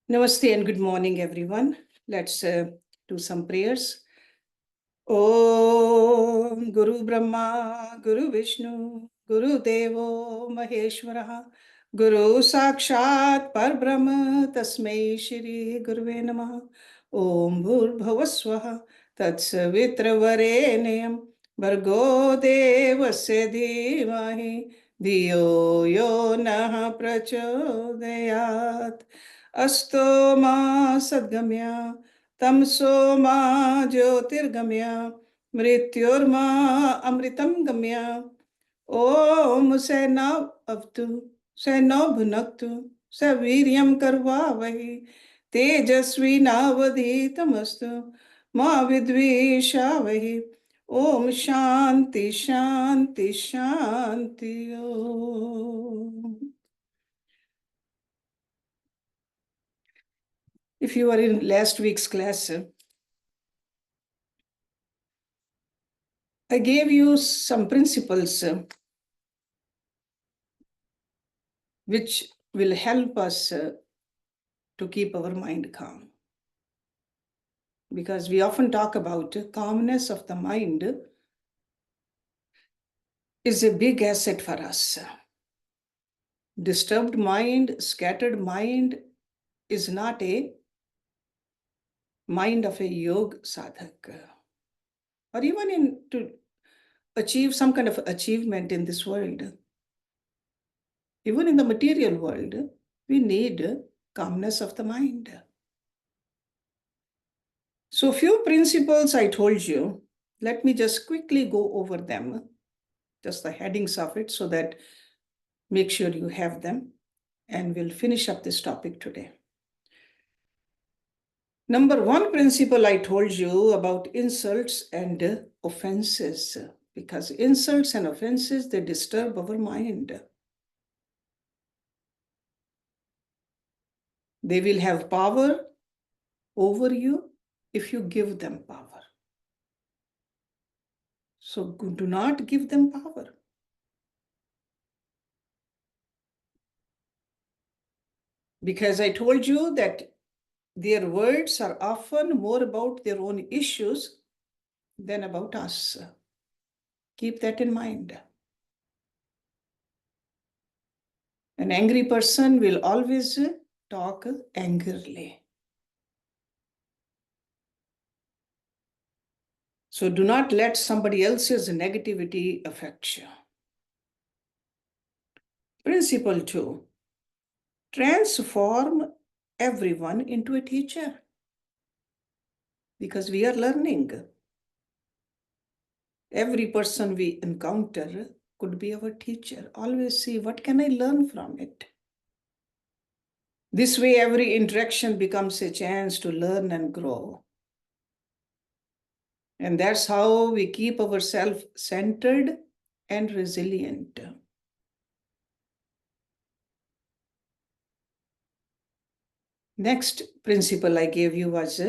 Namaste and good morning, everyone. Let's do some prayers. Om Guru Brahma, Guru Vishnu, Guru Devo Maheshwara, Guru Sakshat Parbrahma, Tasmai Shri Guruve Namaha. Om Bhurбhavасваha Tatsavitra Bhargo Devasya Dhimahi Dhiyo Yo Nah Prachodayat. Asto ma sadgamya tamso ma jyotirgamya mrityurma amritam gamya. Om se na avtu se no bhunaktu se viryam karvavahi tejasvi navadhitamastu ma vidvishavahi. Om shanti shanti shanti om. If you were in last week's class, I gave you some principles which will help us to keep our mind calm. Because we often talk about calmness of the mind is a big asset for us. Disturbed mind, scattered mind is not a mind of a yoga sadhak. Or even to achieve some kind of achievement in this world. Even in the material world, we need calmness of the mind. So few principles I told you, let me just quickly go over them, just the headings of it, so that make sure you have them, and we'll finish up this topic today. Number one principle I told you about insults and offenses, because insults and offenses, they disturb our mind. They will have power over you if you give them power. So do not give them power. Because I told you that their words are often more about their own issues than about us. Keep that in mind. An angry person will always talk angrily. So do not let somebody else's negativity affect you. Principle 2, transform everyone into a teacher. Because we are learning. Every person we encounter could be our teacher. Always see, what can I learn from it? This way, every interaction becomes a chance to learn and grow. And that's how we keep ourselves centered and resilient. Next principle I gave you was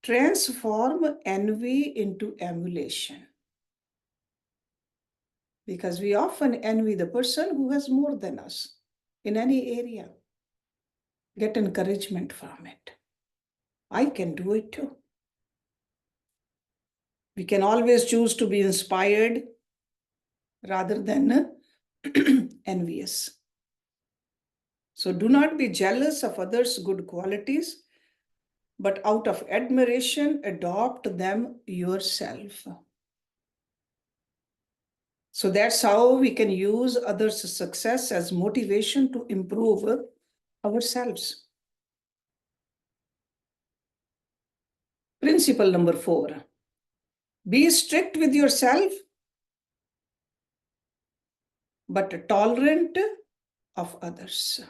transform envy into emulation. Because we often envy the person who has more than us in any area. Get encouragement from it. I can do it too. We can always choose to be inspired rather than envious. So do not be jealous of others' good qualities, but out of admiration, adopt them yourself. So that's how we can use others' success as motivation to improve ourselves. Principle number 4, be strict with yourself, but tolerant of others.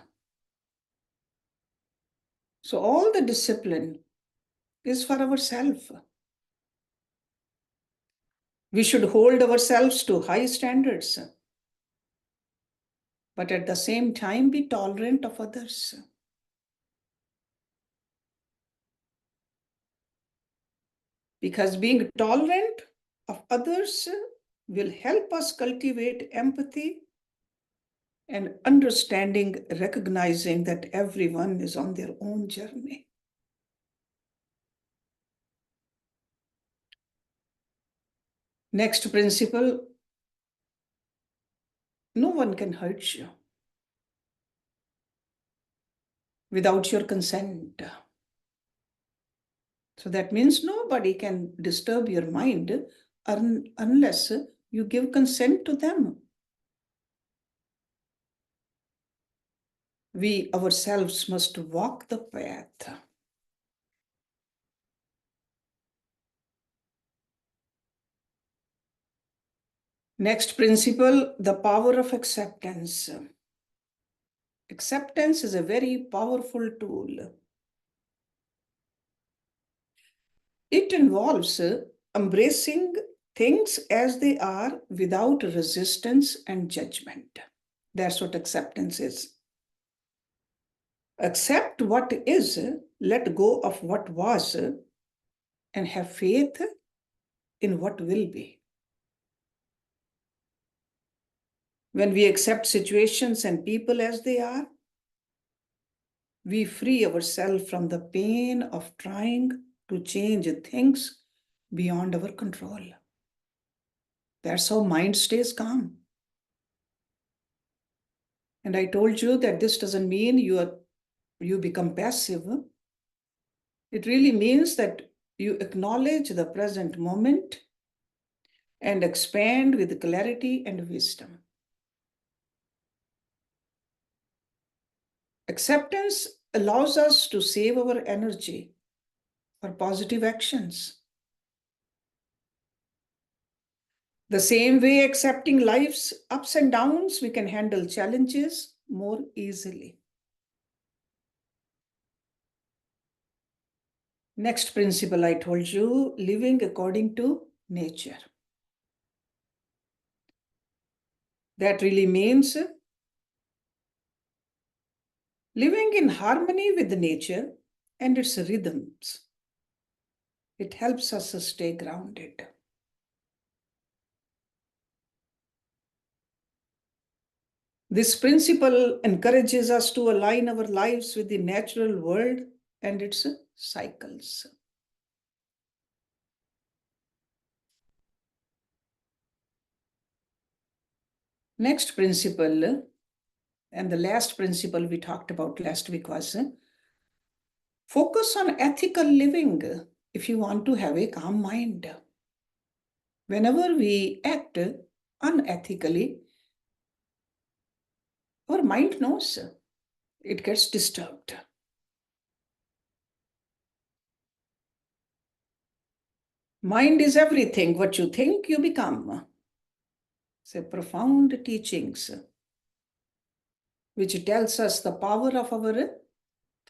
So all the discipline is for ourselves. We should hold ourselves to high standards, but at the same time be tolerant of others. Because being tolerant of others will help us cultivate empathy and understanding, recognizing that everyone is on their own journey. Next principle, no one can hurt you without your consent. So that means nobody can disturb your mind unless you give consent to them. We ourselves must walk the path. Next principle, the power of acceptance. Acceptance is a very powerful tool. It involves embracing things as they are without resistance and judgment. That's what acceptance is. Accept what is, let go of what was, and have faith in what will be. When we accept situations and people as they are, we free ourselves from the pain of trying to change things beyond our control. That's how mind stays calm. And I told you that this doesn't mean you become passive. It really means that you acknowledge the present moment and expand with clarity and wisdom. Acceptance allows us to save our energy for positive actions. The same way, accepting life's ups and downs, we can handle challenges more easily. Next principle I told you, living according to nature. That really means living in harmony with nature and its rhythms. It helps us to stay grounded. This principle encourages us to align our lives with the natural world and its cycles. Next principle, and the last principle we talked about last week was focus on ethical living if you want to have a calm mind. Whenever we act unethically, our mind knows it gets disturbed. Mind is everything. What you think, you become. It's profound teachings which tells us the power of our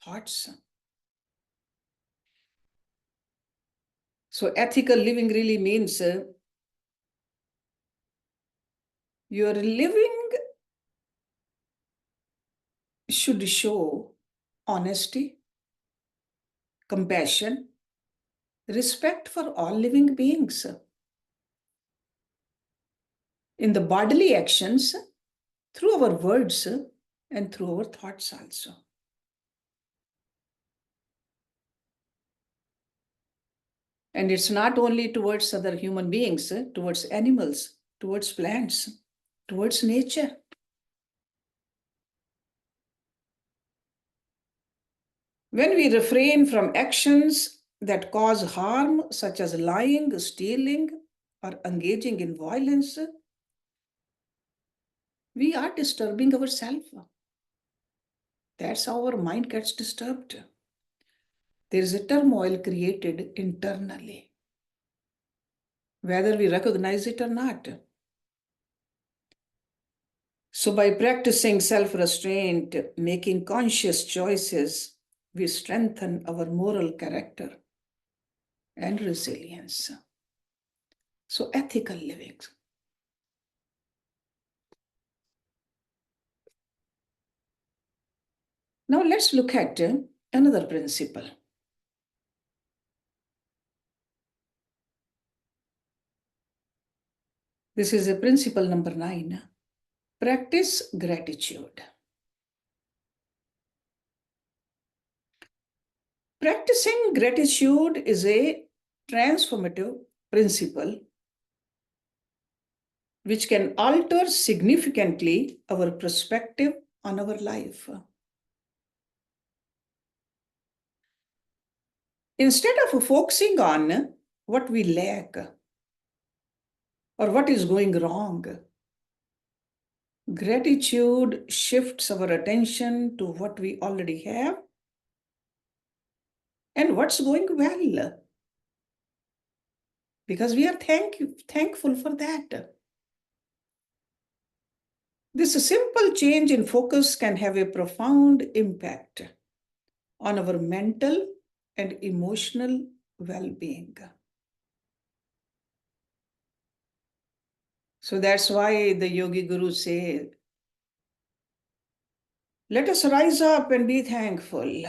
thoughts. So ethical living really means your living should show honesty, compassion, respect for all living beings. In the bodily actions, through our words, and through our thoughts also. And it's not only towards other human beings, towards animals, towards plants, towards nature. When we refrain from actions that cause harm, such as lying, stealing, or engaging in violence, we are disturbing ourselves. That's how our mind gets disturbed. There is a turmoil created internally, whether we recognize it or not. So by practicing self-restraint, making conscious choices, we strengthen our moral character and resilience. So ethical living. Now let's look at another principle. This is a principle number 9. Practice gratitude. Practicing gratitude is a transformative principle which can alter significantly our perspective on our life. Instead of focusing on what we lack or what is going wrong, gratitude shifts our attention to what we already have and what's going well, because we are thankful for that. This simple change in focus can have a profound impact on our mental and emotional well-being. So that's why the Yogi Guru said, let us rise up and be thankful.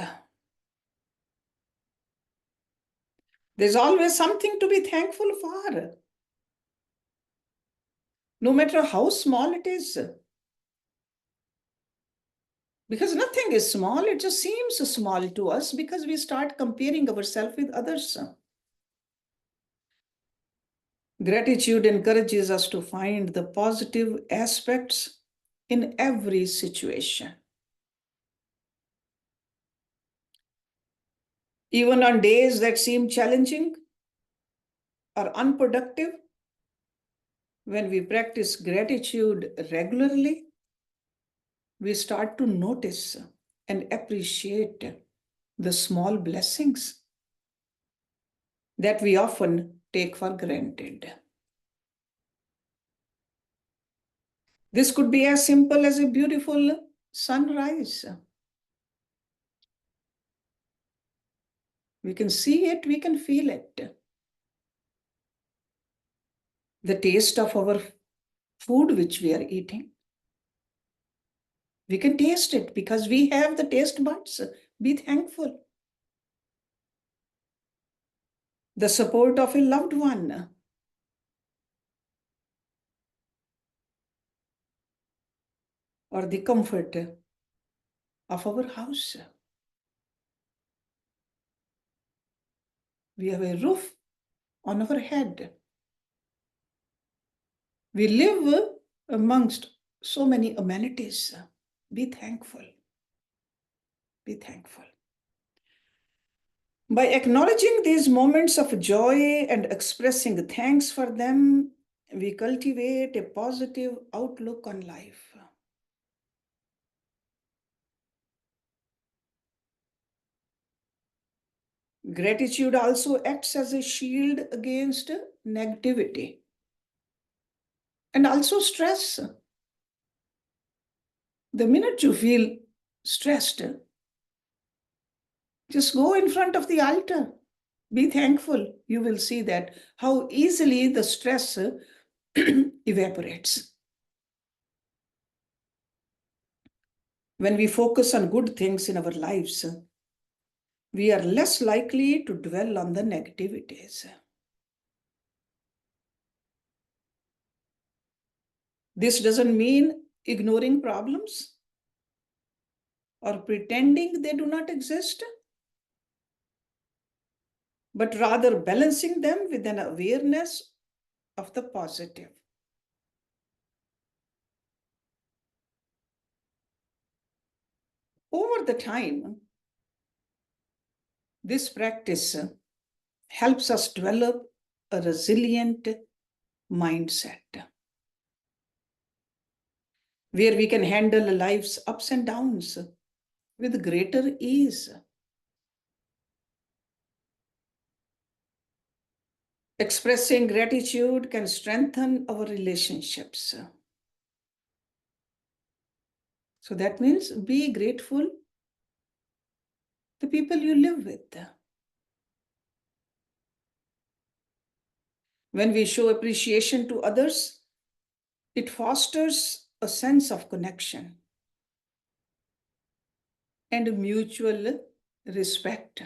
There's always something to be thankful for, no matter how small it is. Because nothing is small, it just seems small to us because we start comparing ourselves with others. Gratitude encourages us to find the positive aspects in every situation. Even on days that seem challenging or unproductive, when we practice gratitude regularly, we start to notice and appreciate the small blessings that we often take for granted. This could be as simple as a beautiful sunrise. We can see it, we can feel it. The taste of our food which we are eating. We can taste it because we have the taste buds. Be thankful. The support of a loved one. Or the comfort of our house. We have a roof on our head. We live amongst so many amenities. Be thankful. Be thankful. By acknowledging these moments of joy and expressing thanks for them, we cultivate a positive outlook on life. Gratitude also acts as a shield against negativity and also stress. The minute you feel stressed, just go in front of the altar. Be thankful. You will see that how easily the stress evaporates. When we focus on good things in our lives, we are less likely to dwell on the negativities. This doesn't mean ignoring problems or pretending they do not exist, but rather balancing them with an awareness of the positive. Over the time, this practice helps us develop a resilient mindset where we can handle life's ups and downs with greater ease. Expressing gratitude can strengthen our relationships. So that means be grateful to people you live with. When we show appreciation to others, it fosters a sense of connection and mutual respect.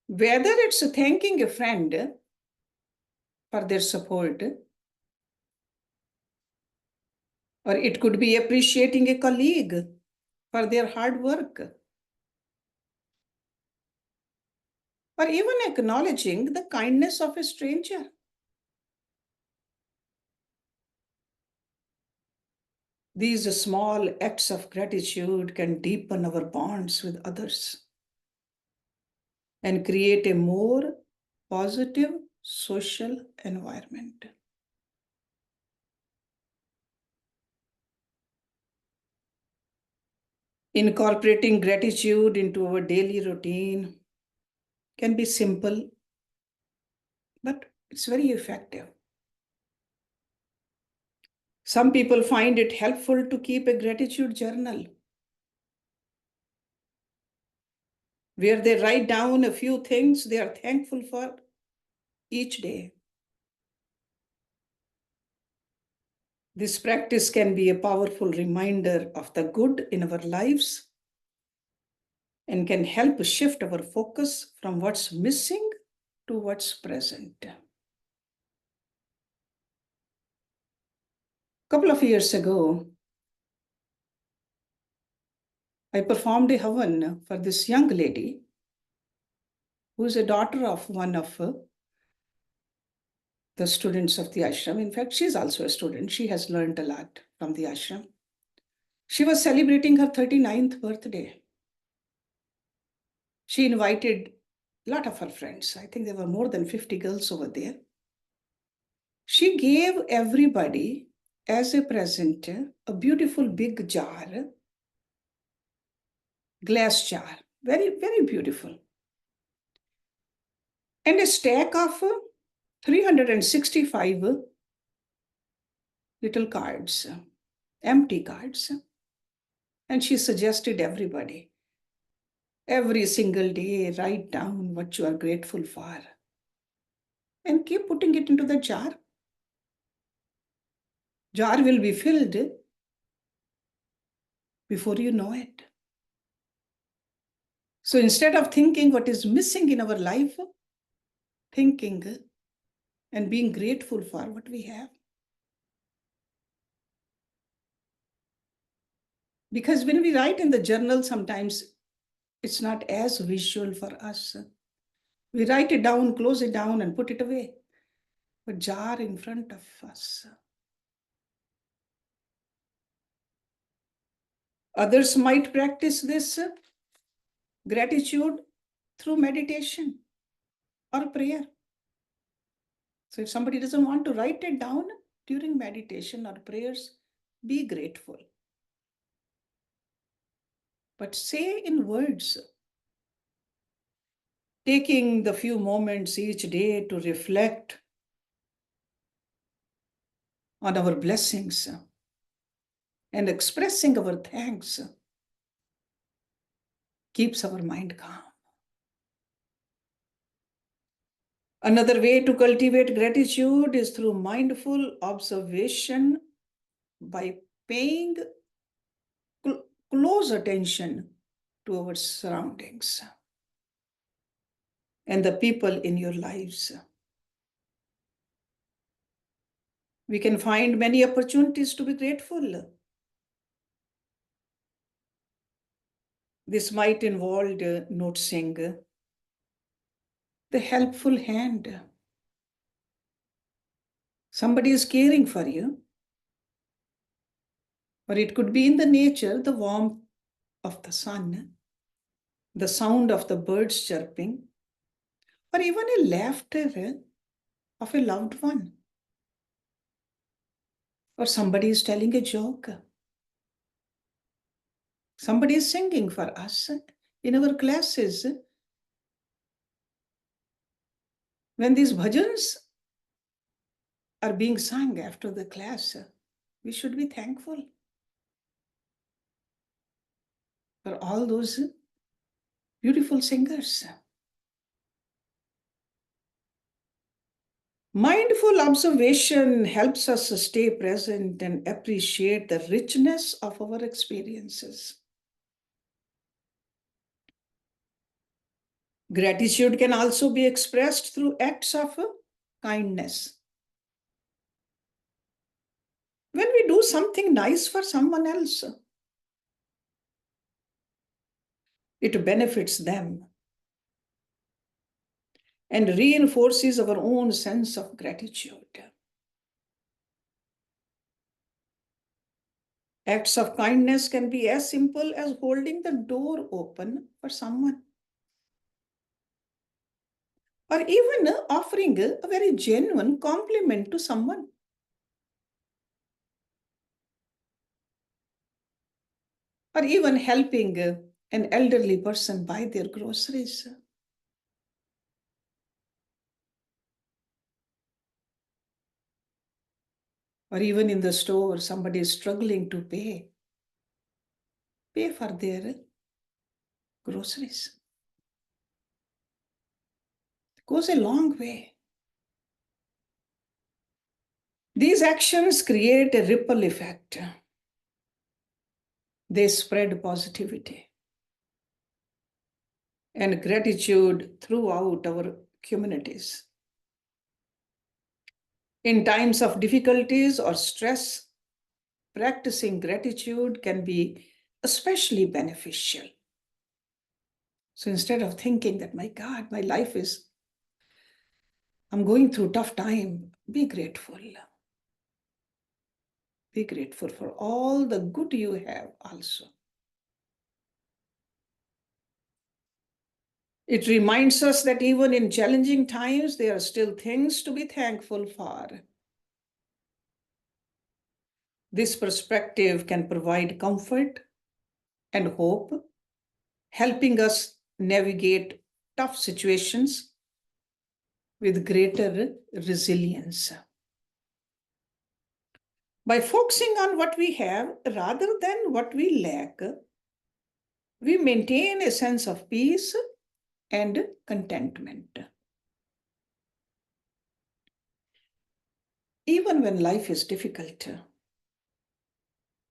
Whether it's thanking a friend for their support Or it could be appreciating a colleague for their hard work. Or even acknowledging the kindness of a stranger. These small acts of gratitude can deepen our bonds with others and create a more positive social environment. Incorporating gratitude into our daily routine can be simple, but it's very effective. Some people find it helpful to keep a gratitude journal where they write down a few things they are thankful for each day. This practice can be a powerful reminder of the good in our lives and can help shift our focus from what's missing to what's present. A couple of years ago, I performed a havan for this young lady who is a daughter of one of the students of the ashram. In fact, she's also a student. She has learned a lot from the ashram. She was celebrating her 39th birthday. She invited a lot of her friends. I think there were more than 50 girls over there. She gave everybody as a present a beautiful big jar, glass jar, very, very beautiful. And a stack of 365 little cards, empty cards. And she suggested everybody, every single day, write down what you are grateful for and keep putting it into the jar. Jar will be filled before you know it. So instead of thinking what is missing in our life, thinking and being grateful for what we have. Because when we write in the journal, sometimes it's not as visual for us. We write it down, close it down, and put it away. But jar in front of us. Others might practice this gratitude through meditation or prayer. So if somebody doesn't want to write it down during meditation or prayers, be grateful. But say in words, taking the few moments each day to reflect on our blessings and expressing our thanks keeps our mind calm. Another way to cultivate gratitude is through mindful observation by paying close attention to our surroundings and the people in your lives. We can find many opportunities to be grateful. This might involve noticing the helpful hand. Somebody is caring for you. Or it could be in the nature, the warmth of the sun, the sound of the birds chirping, or even a laughter of a loved one. Or somebody is telling a joke. Somebody is singing for us. In our classes, when these bhajans are being sung after the class, we should be thankful for all those beautiful singers. Mindful observation helps us stay present and appreciate the richness of our experiences. Gratitude can also be expressed through acts of kindness. When we do something nice for someone else, it benefits them and reinforces our own sense of gratitude. Acts of kindness can be as simple as holding the door open for someone, or even offering a very genuine compliment to someone. Or even helping an elderly person buy their groceries. Or even in the store, somebody is struggling to pay for their groceries. It goes a long way. These actions create a ripple effect. They spread positivity and gratitude throughout our communities. In times of difficulties or stress, practicing gratitude can be especially beneficial. So instead of thinking that, my God, my life is, I'm going through a tough time, be grateful. Be grateful for all the good you have also. It reminds us that even in challenging times, there are still things to be thankful for. This perspective can provide comfort and hope, helping us navigate tough situations with greater resilience. By focusing on what we have rather than what we lack, we maintain a sense of peace and contentment. Even when life is difficult,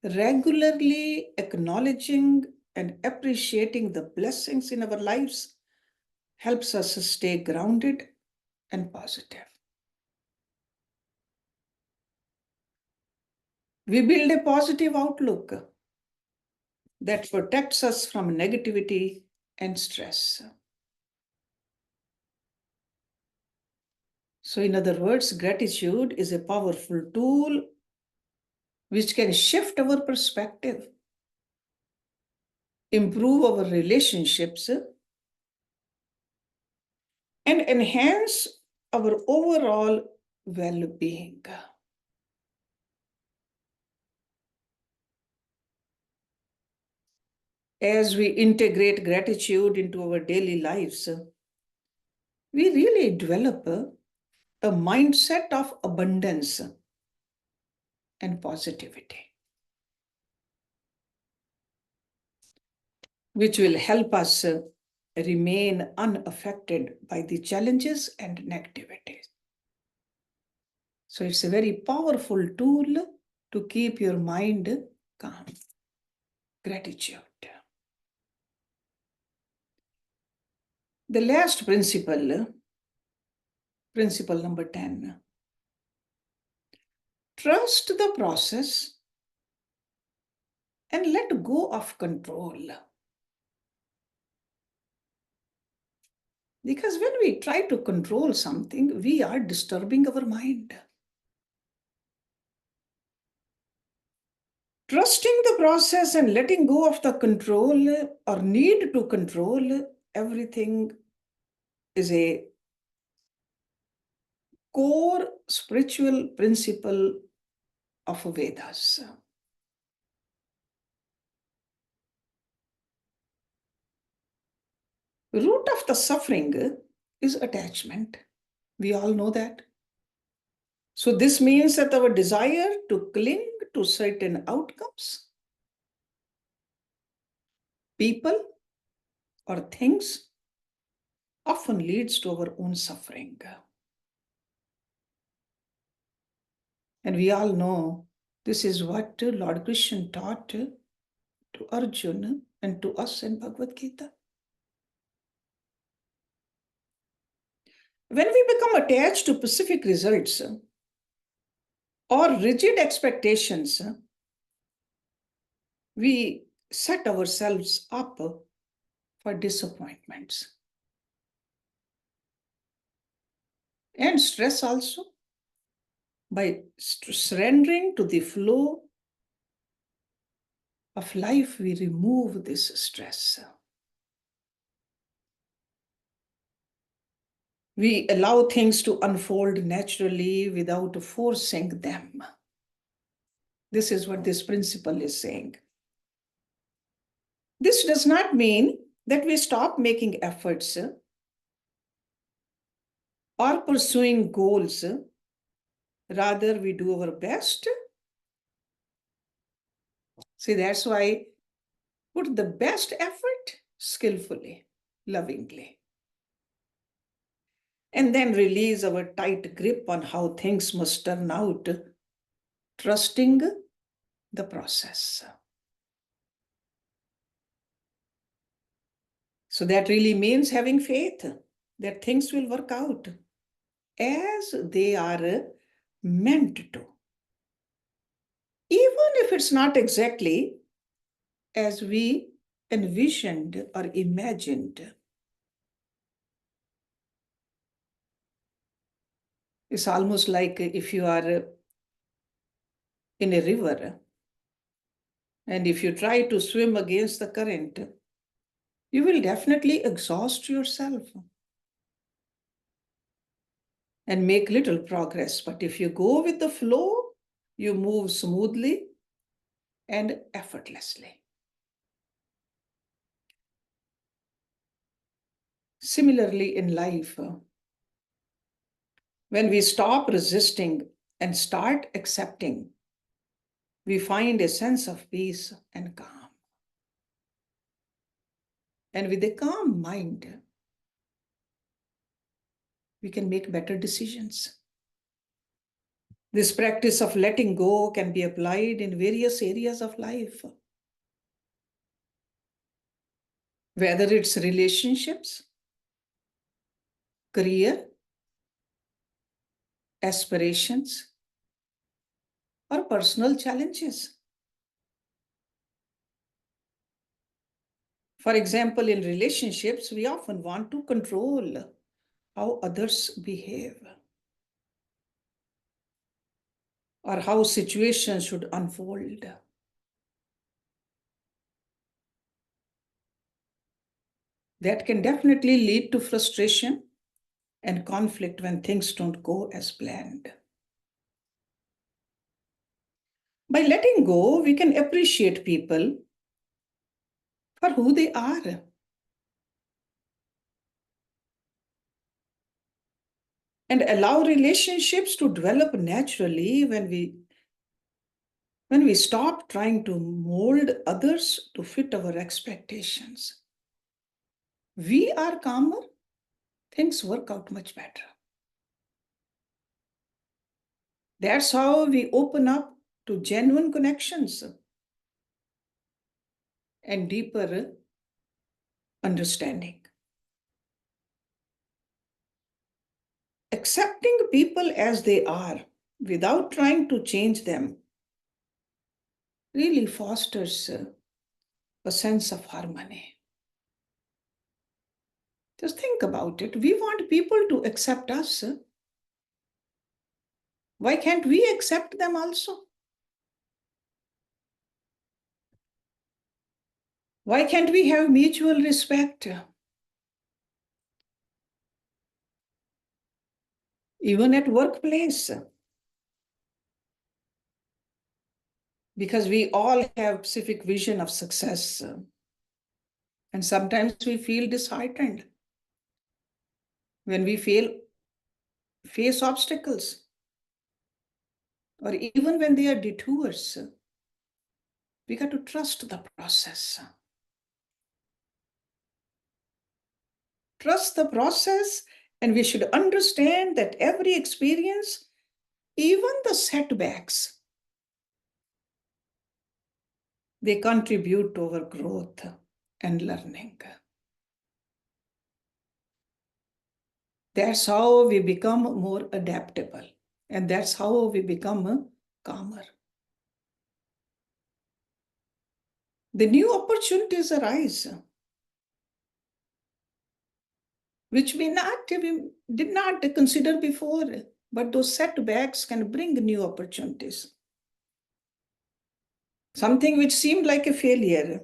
regularly acknowledging and appreciating the blessings in our lives helps us stay grounded and positive. We build a positive outlook that protects us from negativity and stress. So, in other words, gratitude is a powerful tool which can shift our perspective, improve our relationships, and enhance our overall well-being. As we integrate gratitude into our daily lives, we really develop a mindset of abundance and positivity, which will help us remain unaffected by the challenges and negativities. So it's a very powerful tool to keep your mind calm. Gratitude. The last principle, principle number 10. Trust the process and let go of control. Because when we try to control something, we are disturbing our mind. Trusting the process and letting go of the control or need to control everything is a core spiritual principle of Vedas. Root of the suffering is attachment. We all know that. So this means that our desire to cling to certain outcomes, people, or things often leads to our own suffering. And we all know this is what Lord Krishna taught to Arjuna and to us in Bhagavad Gita. When we become attached to specific results or rigid expectations, we set ourselves up for disappointments and stress also. By surrendering to the flow of life, we remove this stress. We allow things to unfold naturally without forcing them. This is what this principle is saying. This does not mean that we stop making efforts or pursuing goals. Rather, we do our best. See, that's why put the best effort skillfully, lovingly. And then release our tight grip on how things must turn out, trusting the process. So that really means having faith that things will work out as they are meant to. Even if it's not exactly as we envisioned or imagined. It's almost like if you are in a river and if you try to swim against the current, you will definitely exhaust yourself and make little progress. But if you go with the flow, you move smoothly and effortlessly. Similarly, in life, when we stop resisting and start accepting, we find a sense of peace and calm. And with a calm mind, we can make better decisions. This practice of letting go can be applied in various areas of life, whether it's relationships, career, aspirations, or personal challenges. For example, in relationships, we often want to control how others behave or how situations should unfold. That can definitely lead to frustration and conflict when things don't go as planned. By letting go, we can appreciate people for who they are. And allow relationships to develop naturally when we stop trying to mold others to fit our expectations. We are calmer, things work out much better. That's how we open up to genuine connections and deeper understanding. Accepting people as they are without trying to change them really fosters a sense of harmony. Just think about it. We want people to accept us. Why can't we accept them also? Why can't we have mutual respect? Even at workplace. Because we all have specific vision of success. And sometimes we feel disheartened when we face obstacles, or even when they are detours. We got to trust the process. Trust the process, and we should understand that every experience, even the setbacks, they contribute to our growth and learning. That's how we become more adaptable, and that's how we become calmer. The new opportunities arise, which we did not consider before, but those setbacks can bring new opportunities. Something which seemed like a failure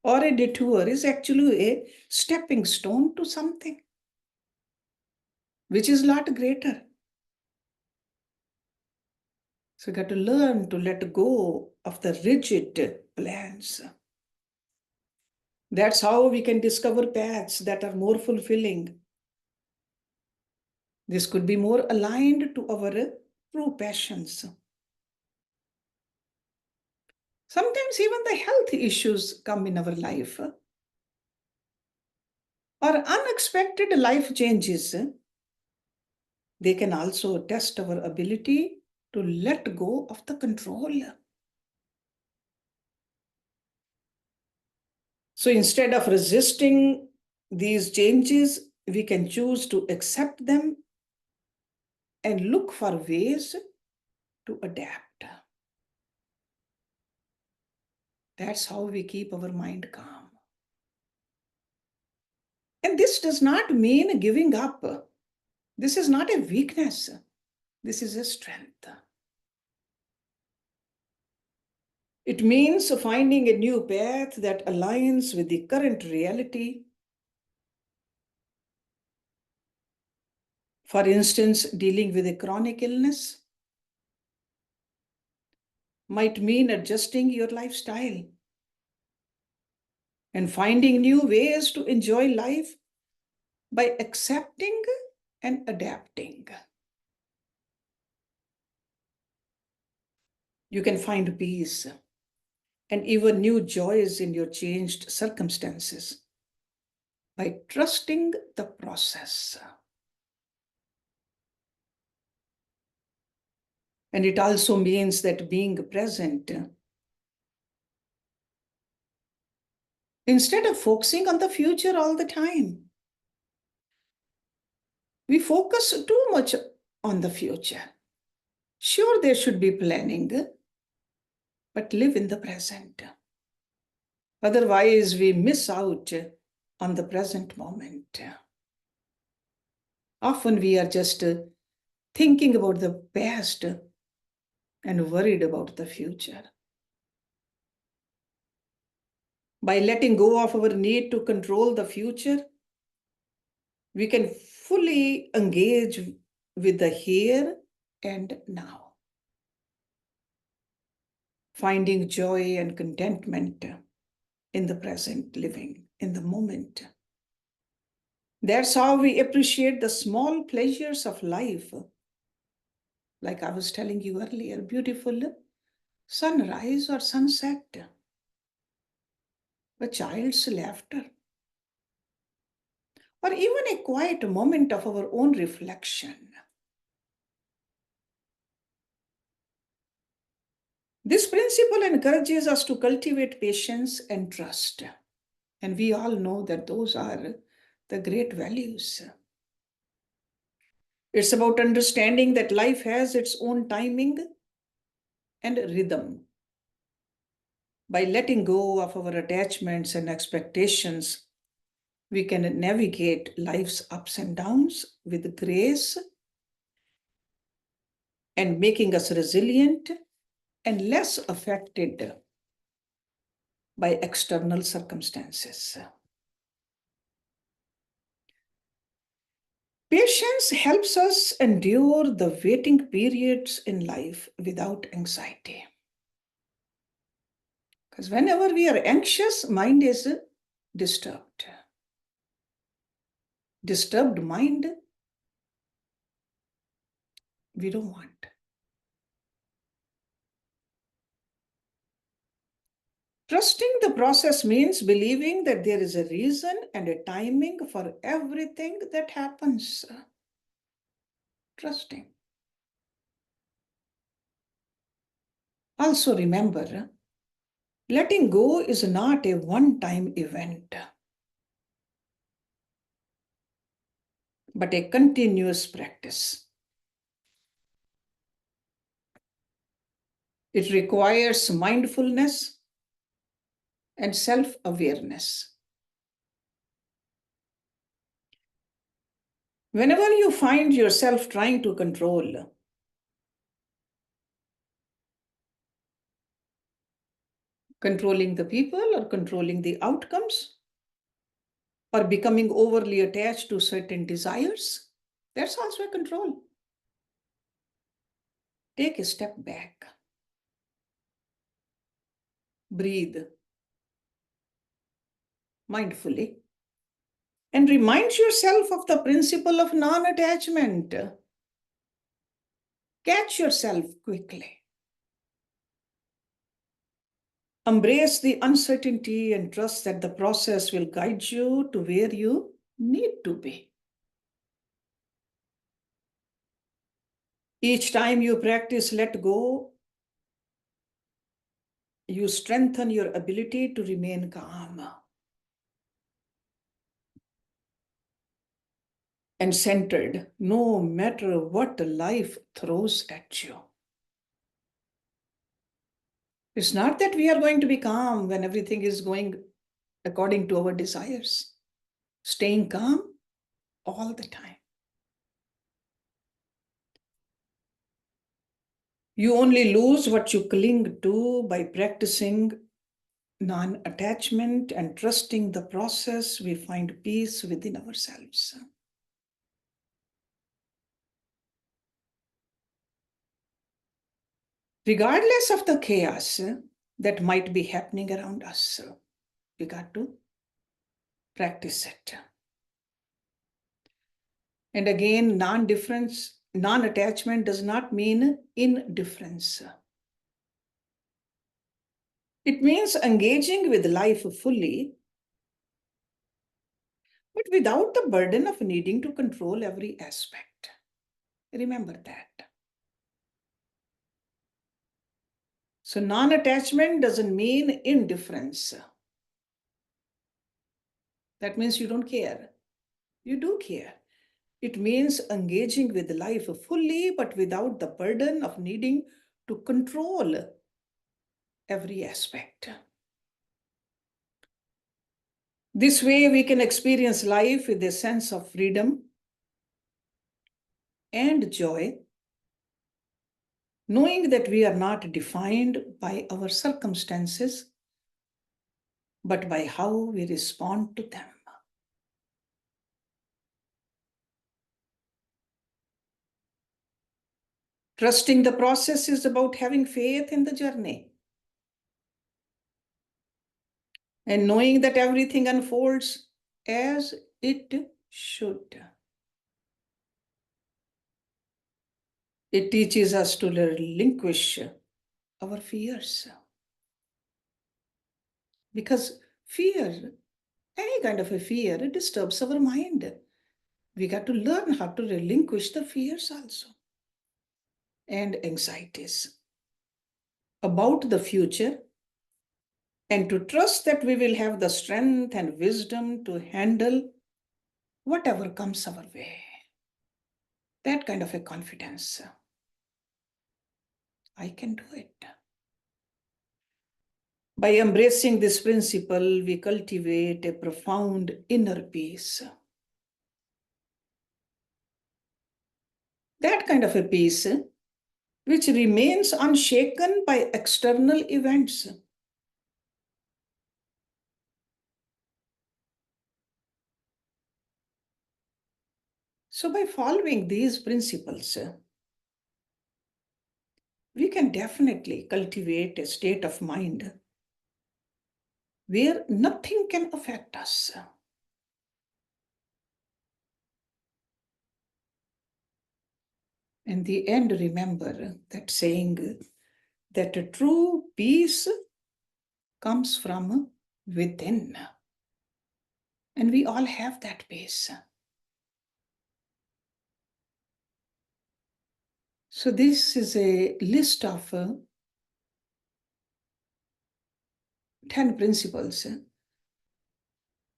or a detour is actually a stepping stone to something which is a lot greater. So we got to learn to let go of the rigid plans. That's how we can discover paths that are more fulfilling. This could be more aligned to our true passions. Sometimes even the health issues come in our life, or unexpected life changes. They can also test our ability to let go of the control. So instead of resisting these changes, we can choose to accept them and look for ways to adapt. That's how we keep our mind calm. And this does not mean giving up. This is not a weakness. This is a strength. It means finding a new path that aligns with the current reality. For instance, dealing with a chronic illness might mean adjusting your lifestyle and finding new ways to enjoy life by accepting and adapting. You can find peace and even new joys in your changed circumstances by trusting the process. And it also means that being present, instead of focusing on the future all the time, we focus too much on the future. Sure, there should be planning, but live in the present. Otherwise, we miss out on the present moment. Often we are just thinking about the past and worried about the future. By letting go of our need to control the future, we can fully engage with the here and now, finding joy and contentment in the present, living in the moment. That's how we appreciate the small pleasures of life. Like I was telling you earlier, beautiful sunrise or sunset, a child's laughter, or even a quiet moment of our own reflection. This principle encourages us to cultivate patience and trust. And we all know that those are the great values. It's about understanding that life has its own timing and rhythm. By letting go of our attachments and expectations, we can navigate life's ups and downs with grace and making us resilient and less affected by external circumstances. Patience helps us endure the waiting periods in life without anxiety. Because whenever we are anxious, mind is disturbed. Disturbed mind, we don't want. Trusting the process means believing that there is a reason and a timing for everything that happens. Trusting. Also remember, letting go is not a one-time event, but a continuous practice. It requires mindfulness and self-awareness. Whenever you find yourself trying to control, controlling the people or controlling the outcomes, or becoming overly attached to certain desires, that's also a control. Take a step back. Breathe mindfully and remind yourself of the principle of non-attachment. Catch yourself quickly. Embrace the uncertainty and trust that the process will guide you to where you need to be. Each time you practice let go, you strengthen your ability to remain calm and centered, no matter what life throws at you. It's not that we are going to be calm when everything is going according to our desires. Staying calm all the time. You only lose what you cling to by practicing non-attachment and trusting the process. We find peace within ourselves. Regardless of the chaos that might be happening around us, we got to practice it. And again, non-attachment does not mean indifference. It means engaging with life fully, but without the burden of needing to control every aspect. Remember that. So non-attachment doesn't mean indifference. That means you don't care. You do care. It means engaging with life fully, but without the burden of needing to control every aspect. This way we can experience life with a sense of freedom and joy, knowing that we are not defined by our circumstances, but by how we respond to them. Trusting the process is about having faith in the journey and knowing that everything unfolds as it should. It teaches us to relinquish our fears. Because fear, any kind of a fear, it disturbs our mind. We got to learn how to relinquish the fears also and anxieties about the future, and to trust that we will have the strength and wisdom to handle whatever comes our way. That kind of a confidence. I can do it. By embracing this principle, we cultivate a profound inner peace. That kind of a peace which remains unshaken by external events. So by following these principles, we can definitely cultivate a state of mind where nothing can affect us. In the end, remember that saying that a true peace comes from within. And we all have that peace. So this is a list of 10 principles.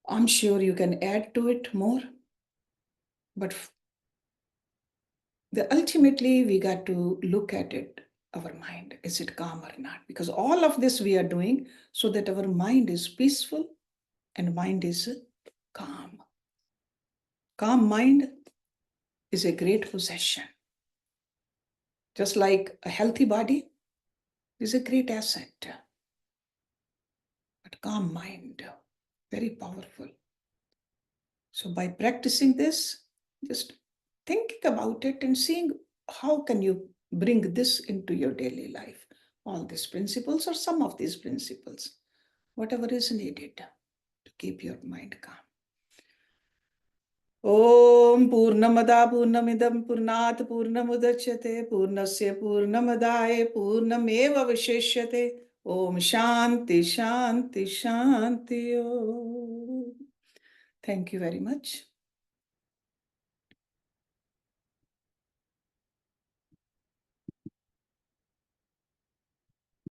I'm sure you can add to it more, but ultimately we got to look at it our mind. Is it calm or not? Because all of this we are doing so that our mind is peaceful and mind is calm. Calm mind is a great possession. Just like a healthy body is a great asset. But calm mind, very powerful. So by practicing this, just thinking about it and seeing how can you bring this into your daily life. All these principles or some of these principles, whatever is needed to keep your mind calm. Om Purnamada Purnamidam Purnat Purnamudachyate Purnasya Purnamadaye Purnameva Vishishyate. Om Shanti Shanti Shanti Om. Thank you very much.